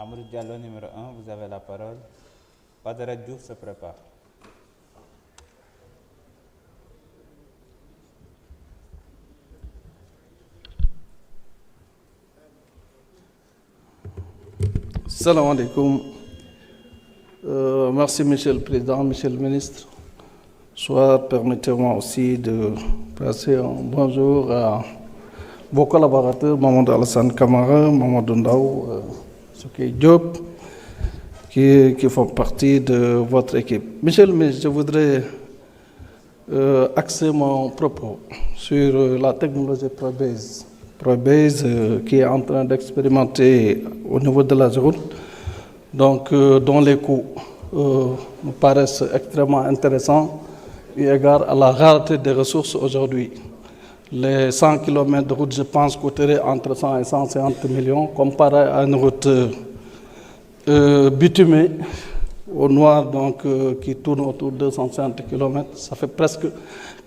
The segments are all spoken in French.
Amadou Diallo, numéro 1, vous avez la parole. Badara Diouf se prépare. Salam alaikum. Merci, Monsieur le Président, Monsieur le Ministre. Soit permettez-moi aussi de passer un bonjour à vos collaborateurs, Mamadou Alassane Kamara, Mamadou Ndaw, Souké Diop, qui font partie de votre équipe. Monsieur le Ministre, je voudrais axer mon propos sur la technologie Probase. Probase qui est en train d'expérimenter au niveau de la zone, donc dont les coûts nous paraissent extrêmement intéressants eu égard à la rareté des ressources aujourd'hui. Les 100 km de route, je pense, coûteraient entre 100 et 150 millions, comparé à une route bitumée au noir, donc qui tourne autour de 250 km. Ça fait presque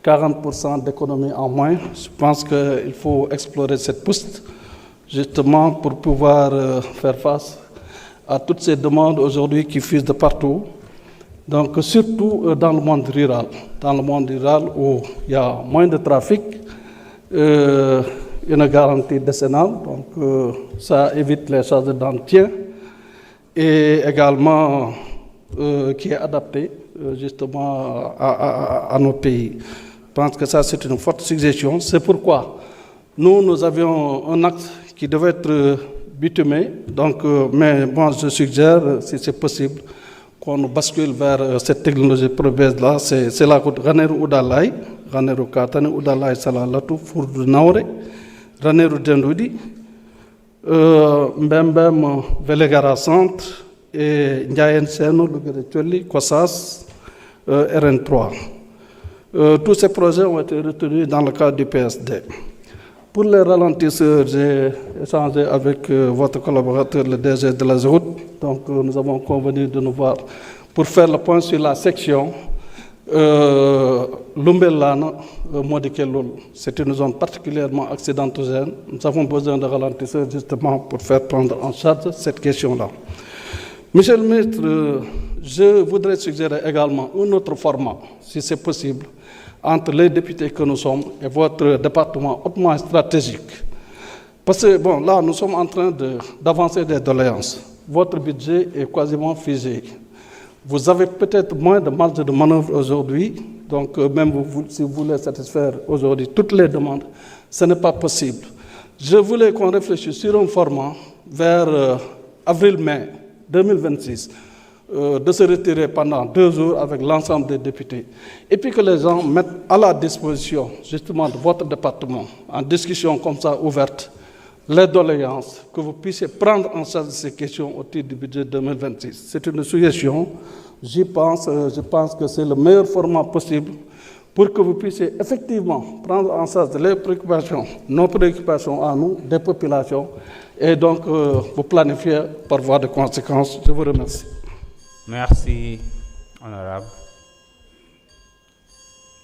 40% d'économie en moins. Je pense qu'il faut explorer cette piste, justement, pour pouvoir faire face à toutes ces demandes aujourd'hui qui fusent de partout. Donc, surtout dans le monde rural. Dans le monde rural où il y a moins de trafic, une garantie décennale, donc ça évite les charges d'entretien et également qui est adapté justement à nos pays. Je pense que ça, c'est une forte suggestion. C'est pourquoi nous avions un acte qui devait être bitumé. Donc, mais moi, je suggère, si c'est possible, qu'on bascule vers cette technologie Probase-là. C'est la route Ranérou-Oudalaye, Ranérou-Katane, Oudalaye, Salalatou, Fourdou Naoré, Ranérou-Dendoudi, Mbembem, Velegara Centre, et Ndiayen Seno, Luguretcholi, Kossas, RN3. Tous ces projets ont été retenus dans le cadre du PSD. Pour les ralentisseurs, j'ai échangé avec votre collaborateur, le DG de la route. Donc, nous avons convenu de nous voir pour faire le point sur la section Lumbelana, Modikelol. C'est une zone particulièrement accidentogène. Nous avons besoin de ralentisseurs justement pour faire prendre en charge cette question-là. Monsieur le ministre, je voudrais suggérer également un autre format, si c'est possible, entre les députés que nous sommes et votre département hautement stratégique. Parce que, bon, là, nous sommes en train d'avancer des doléances. Votre budget est quasiment figé. Vous avez peut-être moins de marge de manœuvre aujourd'hui, donc même si vous voulez satisfaire aujourd'hui toutes les demandes, ce n'est pas possible. Je voulais qu'on réfléchisse sur un format vers avril-mai 2026, de se retirer pendant 2 jours avec l'ensemble des députés, et puis que les gens mettent à la disposition justement de votre département, en discussion comme ça ouverte, les doléances, que vous puissiez prendre en charge ces questions au titre du budget 2026. C'est une suggestion, je pense que c'est le meilleur format possible pour que vous puissiez effectivement prendre en charge les préoccupations, nos préoccupations à nous, des populations, et donc vous planifier par voie de conséquence. Je vous remercie. Merci, honorable.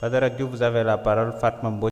Badara Diouf, vous avez la parole. Fatma Mbodj.